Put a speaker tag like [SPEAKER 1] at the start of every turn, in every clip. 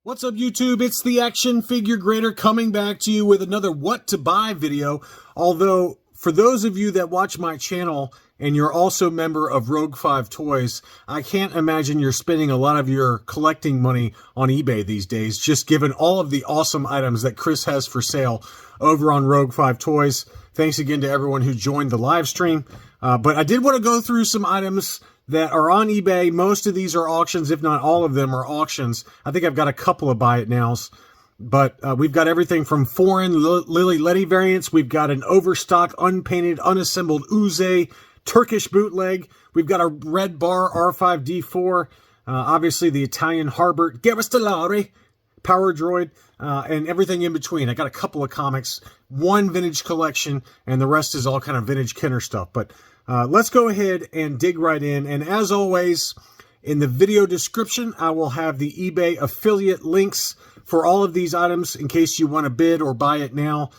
[SPEAKER 1] What's up, YouTube? It's the Action Figure Grader coming back to you with another What to Buy video. Although, for those of you that watch my channel and you're also a member of Rogue 5 Toys, I can't imagine you're spending a lot of your collecting money on eBay these days, just given all of the awesome items that Chris has for sale over on Rogue 5 Toys. Thanks again to everyone who joined the live stream. But I did want to go through some items that are on eBay. Most of these are auctions, if not all of them are auctions. I think I've got a couple of buy it nows, but we've got everything from foreign Lily Letty variants. We've got an Overstock, unpainted, unassembled Uze, Turkish Bootleg. We've got a red bar R5D4, obviously the Italian Harbor, Gevastellari, Power Droid, and everything in between. I got a couple of comics, one vintage collection, and the rest is all kind of vintage Kenner stuff. But let's go ahead and dig right in. And as always, in the video description, I will have the eBay affiliate links for all of these items in case you want to bid or buy it now.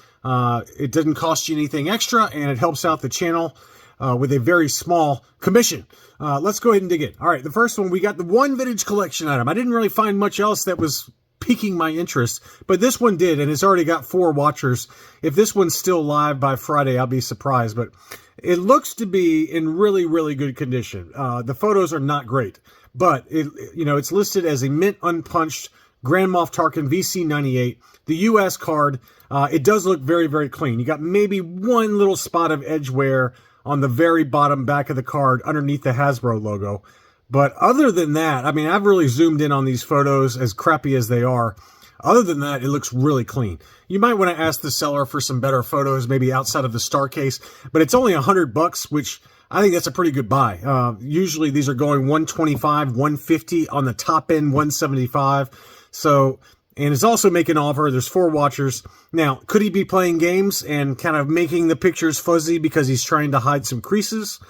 [SPEAKER 1] It doesn't cost you anything extra, and it helps out the channel with a very small commission. Let's go ahead and dig in. All right, the first one, we got the one vintage collection item. I didn't really find much else that was piquing my interest, but this one did, and it's already got 4 watchers. If this one's still live by Friday, I'll be surprised, but it looks to be in really, really good condition. The photos are not great, but it's listed as a mint unpunched Grand Moff Tarkin VC98, the US card. It does look very, very clean. You got maybe one little spot of edge wear on the very bottom back of the card underneath the Hasbro logo. But other than that, I mean, I've really zoomed in on these photos, as crappy as they are. Other than that, it looks really clean. You might want to ask the seller for some better photos, maybe outside of the star case, but it's only $100, which I think that's a pretty good buy. Usually these are going $125, $150 on the top end, $175. So, and it's also making an offer. There's 4 watchers. Now, could he be playing games and kind of making the pictures fuzzy because he's trying to hide some creases?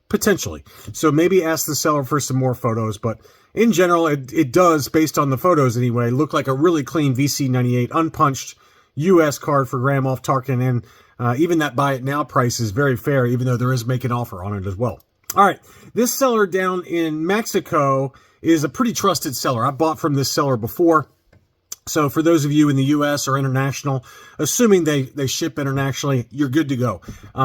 [SPEAKER 1] Potentially. So maybe ask the seller for some more photos, but in general, it does, based on the photos anyway, look like a really clean VC98 unpunched US card for Grand Moff Tarkin, and even that buy it now price is very fair, even though there is make an offer on it as well. All right, this seller down in Mexico is a pretty trusted seller. I've bought from this seller before. So for those of you in the U.S. or international, assuming they ship internationally, you're good to go.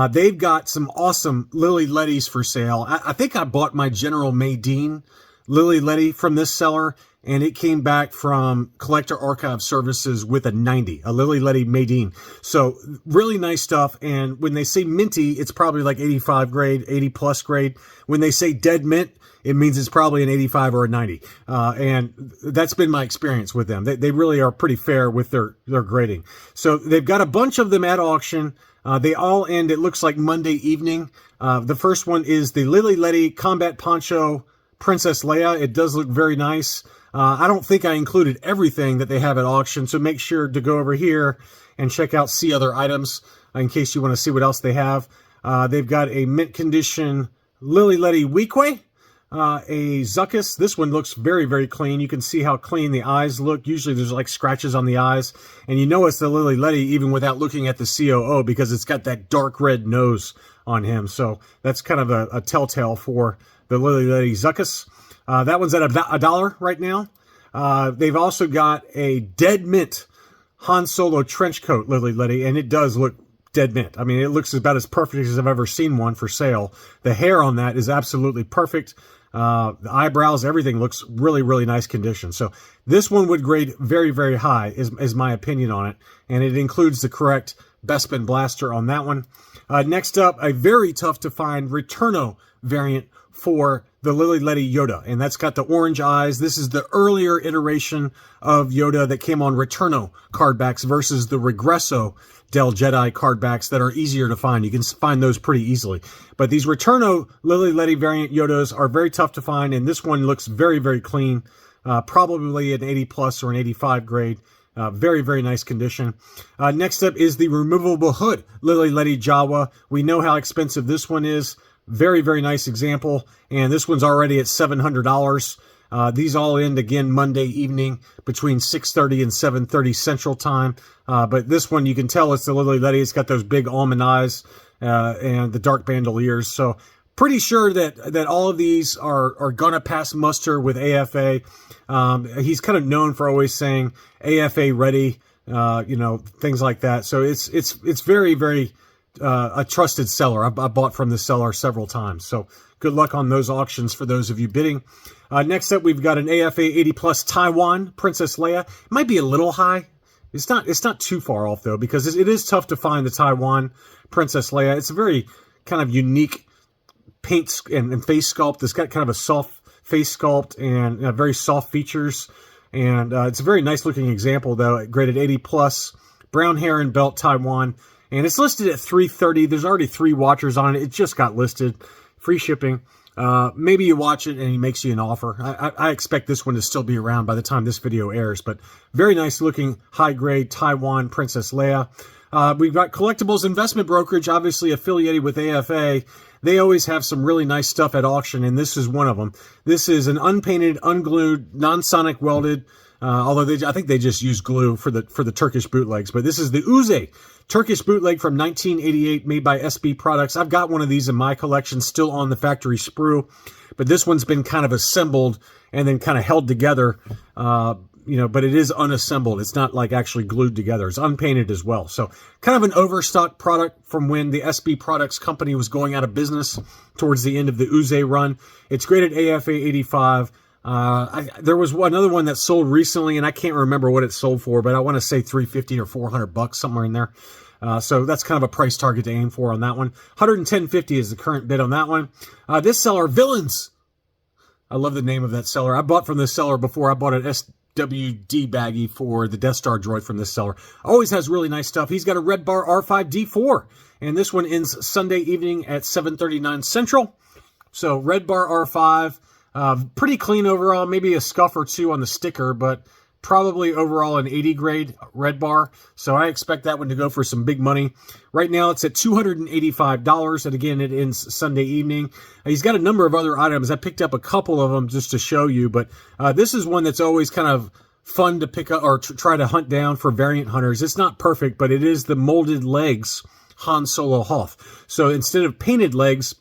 [SPEAKER 1] They've got some awesome Lily Lettys for sale. I think I bought my General Madine Lily Letty from this seller, and it came back from Collector Archive Services with a 90, a Lily Letty Madine. So really nice stuff. And when they say minty, it's probably like 85 grade, 80 plus grade. When they say dead mint, it means it's probably an 85 or a 90. And that's been my experience with them. They really are pretty fair with their grading. So they've got a bunch of them at auction. They all end, it looks like, Monday evening. The first one is the Lily Letty Combat Poncho Princess Leia. It does look very nice. I don't think I included everything that they have at auction, so make sure to go over here and check out See Other Items in case you want to see what else they have. They've got a mint condition Lily Letty Weequay. A Zuckuss. This one looks very, very clean. You can see how clean the eyes look. Usually there's like scratches on the eyes, and you know it's the Lily Letty even without looking at the COO because it's got that dark red nose on him. So that's kind of a telltale for the Lily Letty Zuckuss. That one's at $1 right now. They've also got a dead mint Han Solo trench coat Lily Letty, and it does look dead mint. I mean, it looks about as perfect as I've ever seen one for sale. The hair on that is absolutely perfect. The eyebrows, everything looks really, really nice condition. So this one would grade very, very high is my opinion on it. And it includes the correct Bespin blaster on that one. Next up, a very tough to find Returno variant for the Lily Letty Yoda. And that's got the orange eyes. This is the earlier iteration of Yoda that came on Returno card backs versus the Regresso Del Jedi card backs that are easier to find. You can find those pretty easily. But these Returno Lily Letty variant Yodas are very tough to find, and this one looks very, very clean. Probably an 80 plus or an 85 grade. Very, very nice condition. Next up is the removable hood Lily Letty Jawa. We know how expensive this one is. Very, very nice example. And this one's already at $700. These all end again Monday evening between 6:30 and 7:30 Central Time. But this one, you can tell it's the Lily Letty. It's got those big almond eyes and the dark bandoliers. So pretty sure that all of these are going to pass muster with AFA. He's kind of known for always saying AFA ready, things like that. So it's very, very a trusted seller. I bought from this seller several times. So good luck on those auctions for those of you bidding. Next up, we've got an AFA 80 plus Taiwan Princess Leia. It might be a little high. It's not too far off though, because it is tough to find the Taiwan Princess Leia. It's a very kind of unique paint and face sculpt. It's got kind of a soft face sculpt and very soft features. And it's a very nice looking example though, graded 80 plus, brown hair and belt Taiwan. And it's listed at $330. There's already 3 watchers on it. It just got listed. Free shipping. Maybe you watch it and he makes you an offer. I expect this one to still be around by the time this video airs, but very nice looking high grade Taiwan Princess Leia. We've got Collectibles Investment Brokerage, obviously affiliated with AFA. They always have some really nice stuff at auction, and this is one of them. This is an unpainted, unglued, non-sonic welded, although I think they just use glue for the Turkish bootlegs, but this is the Uze Turkish bootleg from 1988 made by SB Products. I've got one of these in my collection still on the factory sprue, but this one's been kind of assembled and then kind of held together, but it is unassembled. It's not like actually glued together. It's unpainted as well. So kind of an overstock product from when the SB Products company was going out of business towards the end of the Uze run. It's graded AFA 85. There was another one that sold recently, and I can't remember what it sold for, but I want to say $350 or $400, somewhere in there. So that's kind of a price target to aim for on that one. $110.50 is the current bid on that one. This seller, Villains. I love the name of that seller. I bought from this seller before. I bought an SWD baggie for the Death Star droid from this seller. Always has really nice stuff. He's got a Red Bar R5D4, and this one ends Sunday evening at 7:39 Central. So Red Bar R5. Pretty clean overall, maybe a scuff or two on the sticker, but probably overall an 80 grade Red Bar. So I expect that one to go for some big money. Right now it's at $285, and again, it ends Sunday evening. He's got a number of other items. I picked up a couple of them just to show you, but this is one that's always kind of fun to pick up or try to hunt down for variant hunters. It's not perfect, but it is the molded legs Han Solo Hoth. So instead of painted legs,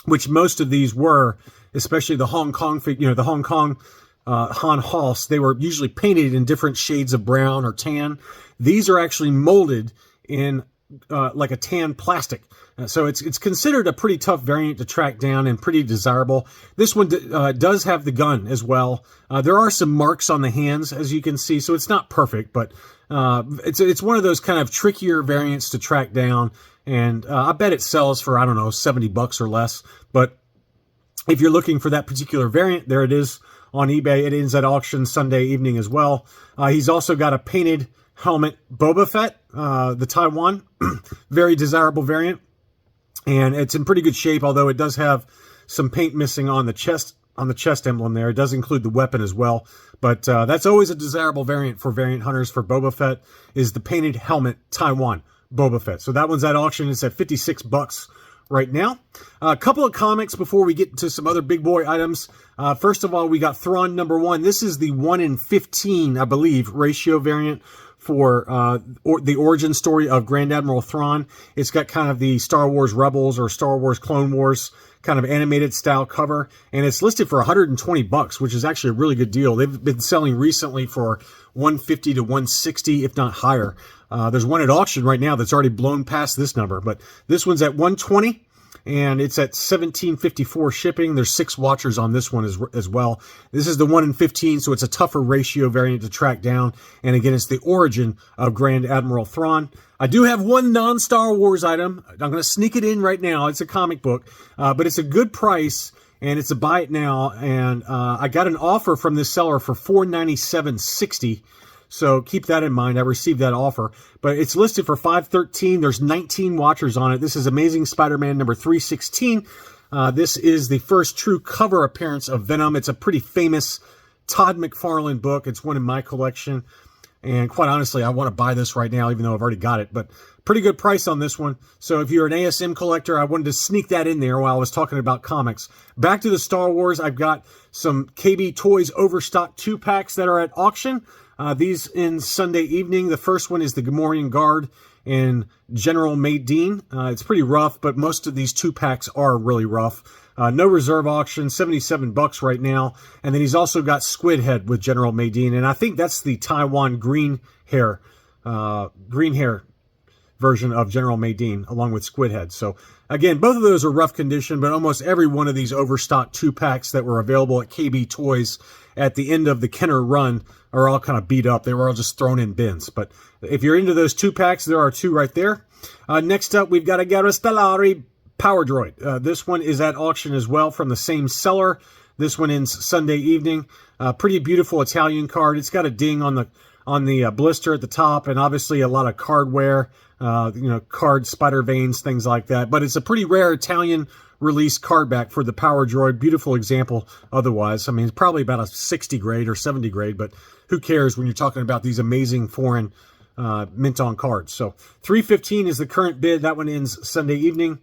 [SPEAKER 1] which most of these were, especially the Hong Kong, the Hong Kong Han Hoths, they were usually painted in different shades of brown or tan. These are actually molded in like a tan plastic. So it's considered a pretty tough variant to track down and pretty desirable. This one does have the gun as well. There are some marks on the hands, as you can see, so it's not perfect, but it's one of those kind of trickier variants to track down. And I bet it sells for, I don't know, $70 or less. But if you're looking for that particular variant, there it is on eBay. It ends at auction Sunday evening as well. He's also got a painted helmet Boba Fett, the Taiwan, very desirable variant. And it's in pretty good shape, although it does have some paint missing on the chest emblem there. It does include the weapon as well. But that's always a desirable variant for variant hunters for Boba Fett, is the painted helmet Taiwan Boba Fett. So that one's at auction. It's at $56 right now. A couple of comics before we get into some other big boy items. First of all, we got Thrawn #1. This is the 1 in 15, I believe, ratio variant for the origin story of Grand Admiral Thrawn. It's got kind of the Star Wars Rebels or Star Wars Clone Wars kind of animated style cover, and it's listed for $120, which is actually a really good deal. They've been selling recently for $150 to $160, if not higher. There's one at auction right now that's already blown past this number, but this one's at $120, and it's at $17.54 shipping. There's 6 watchers on this one as well. This is the 1 in 15, so it's a tougher ratio variant to track down. And again, it's the origin of Grand Admiral Thrawn. I do have one non-Star Wars item. I'm going to sneak it in right now. It's a comic book, but it's a good price, and it's a buy it now. And I got an offer from this seller for $497.60. So keep that in mind. I received that offer, but it's listed for $513. There's 19 watchers on it. This is Amazing Spider-Man number 316. This is the first true cover appearance of Venom. It's a pretty famous Todd McFarlane book. It's one in my collection. And quite honestly, I want to buy this right now, even though I've already got it. But pretty good price on this one. So if you're an ASM collector, I wanted to sneak that in there while I was talking about comics. Back to the Star Wars, I've got some KB Toys Overstock 2-packs that are at auction. These in Sunday evening. The first one is the Gamorrean Guard in General Madine. It's pretty rough, but most of these 2-packs are really rough. No reserve auction, $77 right now. And then he's also got Squid Head with General Madine. And I think that's the Taiwan green hair version of General Madine, along with Squid Head. So again, both of those are rough condition, but almost every one of these Overstock 2-packs that were available at KB Toys at the end of the Kenner run are all kind of beat up. They were all just thrown in bins. But if you're into those 2-packs, there are 2 right there. Next up, we've got a Stellari Power Droid. This one is at auction as well from the same seller. This one ends Sunday evening. Pretty beautiful Italian card. It's got a ding on the blister at the top, and obviously a lot of card wear, card spider veins, things like that. But it's a pretty rare Italian release card back for the Power Droid. Beautiful example otherwise. I mean, it's probably about a 60 grade or 70 grade, but who cares when you're talking about these amazing foreign mint-on cards. So $315 is the current bid. That one ends Sunday evening.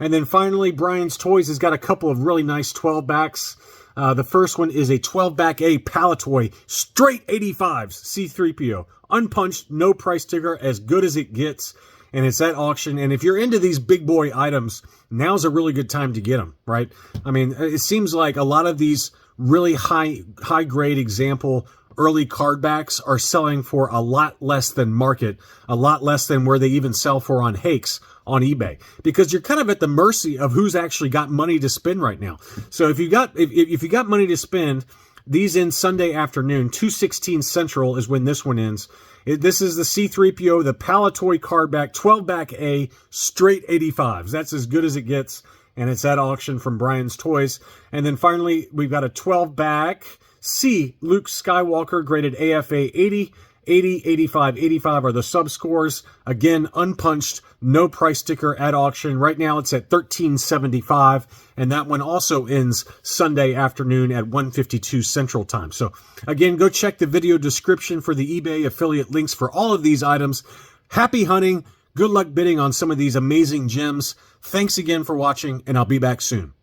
[SPEAKER 1] And then finally, Brian's Toys has got a couple of really nice 12-backs. The first one is a 12-back A Palatoy, straight 85s, C-3PO. Unpunched, no price sticker, as good as it gets. And it's at auction. And if you're into these big boy items, now's a really good time to get them, right? I mean, it seems like a lot of these really high grade example early card backs are selling for a lot less than market, a lot less than where they even sell for on Hakes on eBay, because you're kind of at the mercy of who's actually got money to spend right now. So if you got money to spend, these end Sunday afternoon. 2:16 Central is when this one ends. This is the C-3PO, the Palatoy card back, 12-back A, straight 85s. That's as good as it gets, and it's at auction from Brian's Toys. And then finally, we've got a 12-back C, Luke Skywalker, graded AFA 80, 80, 85, 85 are the sub scores. Again, unpunched, no price sticker at auction. Right now it's at $13.75, and that one also ends Sunday afternoon at 1:52 Central Time. So again, go check the video description for the eBay affiliate links for all of these items. Happy hunting. Good luck bidding on some of these amazing gems. Thanks again for watching, and I'll be back soon.